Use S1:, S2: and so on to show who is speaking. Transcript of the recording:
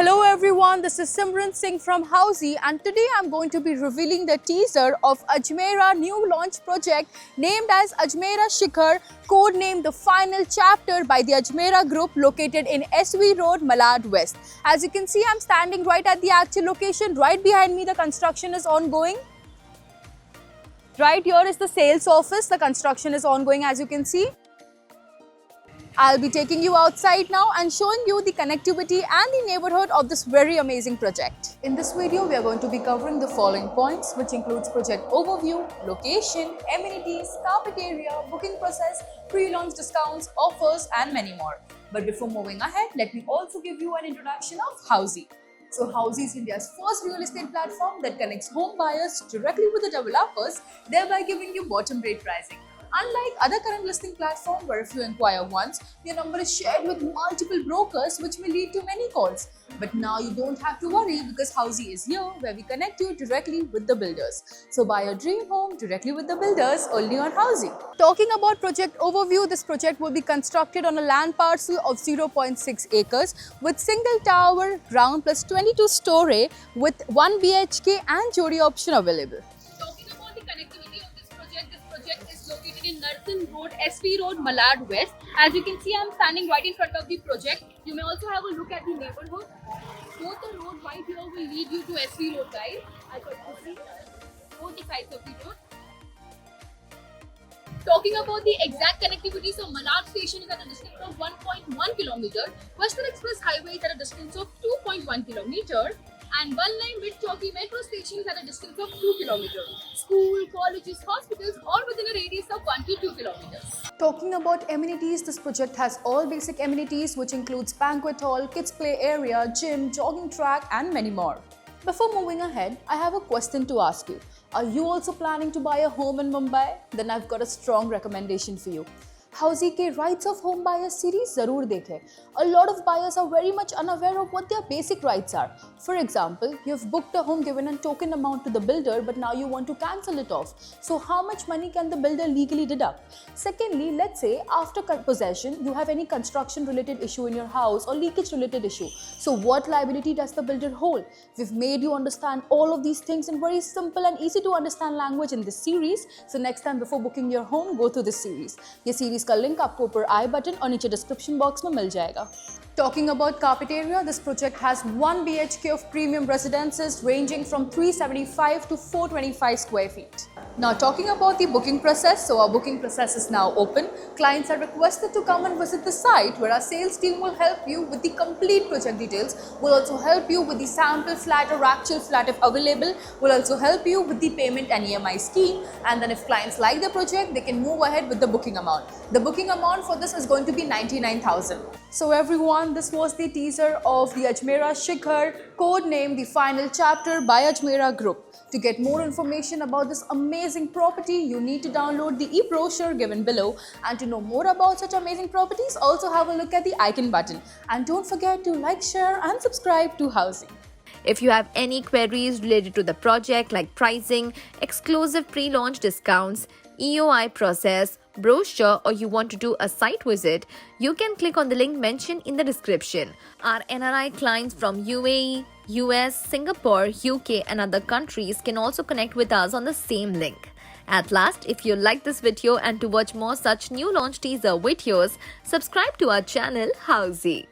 S1: Hello everyone, this is Simran Singh from Housey and today I'm going to be revealing the teaser of Ajmera new launch project named as Ajmera Shikhar, codenamed The Final Chapter by the Ajmera Group located in SV Road, Malad West. As you can see, I'm standing right at the actual location. Right behind me, the construction is ongoing. Right here is the sales office. The construction is ongoing, as you can see. I'll be taking you outside now and showing you the connectivity and the neighborhood of this very amazing project. In this video, we are going to be covering the following points, which includes project overview, location, amenities, carpet area, booking process, pre-launch discounts, offers, and many more. But before moving ahead, let me also give you an introduction of Housey. So Housey is India's first real estate platform that connects home buyers directly with the developers, thereby giving you bottom rate pricing. Unlike other current listing platforms where if you inquire once, your number is shared with multiple brokers which may lead to many calls. But now you don't have to worry because Housey is here where we connect you directly with the builders. So buy your dream home directly with the builders only on Housey. Talking about project overview, this project will be constructed on a land parcel of 0.6 acres with single tower, ground plus 22 story with 1 BHK and Jodi option available. Talking about the connectivity of this project is located in Narsan Road, SV Road, Malad West. As you can see, I'm standing right in front of the project. You may also have a look at the neighborhood. Both the road right here will lead you to SV Road, guys. As you can see, both the sides of the road. Talking about the exact connectivity, so Malad station is at a distance of 1.1 kilometer. Western Express Highway is at a distance of 2.1 kilometer. And one line with Chowki metro station is at a distance of 2 kilometers. School, colleges, hospitals all within a radius of 1 to 2 kilometers. Talking about amenities, this project has all basic amenities which includes banquet hall, kids play area, gym, jogging track and many more. Before moving ahead, I have a question to ask you. Are you also planning to buy a home in Mumbai? Then I've got a strong recommendation for you. Housey के Rights of Home Buyers series जरूर देखें. A lot of buyers are very much unaware of what their basic rights are. For example, you've booked a home given a token amount to the builder, but now you want to cancel it off. So how much money can the builder legally deduct? Secondly, let's say after possession, you have any construction related issue in your house or leakage related issue. So what liability does the builder hold? We've made you understand all of these things in very simple and easy to understand language in this series. So next time before booking your home, go through this series. ये series का link आपको ऊपर आई button और नीचे description box में मिल जाएगा. Talking about carpet area, this project has 1 BHK of premium residences ranging from 375 to 425 square feet. Now talking about the booking process, so our booking process is now open. Clients are requested to come and visit the site where our sales team will help you with the complete project details. We'll also help you with the sample flat or actual flat if available. We'll also help you with the payment and EMI scheme. And then if clients like the project, they can move ahead with the booking amount. The booking amount for this is going to be 99,000. So everyone, this was the teaser of the Ajmera Shikhar, codenamed The Final Chapter by Ajmera Group. To get more information about this amazing property, you need to download the e-brochure given below. And to know more about such amazing properties, also have a look at the icon button. And don't forget to like, share and subscribe to Housey.
S2: If you have any queries related to the project like pricing, exclusive pre-launch discounts, EOI process, brochure, or you want to do a site visit, you can click on the link mentioned in the description. Our NRI clients from UAE, US, Singapore, UK and other countries can also connect with us on the same link. At last, if you like this video and to watch more such new launch teaser videos, subscribe to our channel Housey.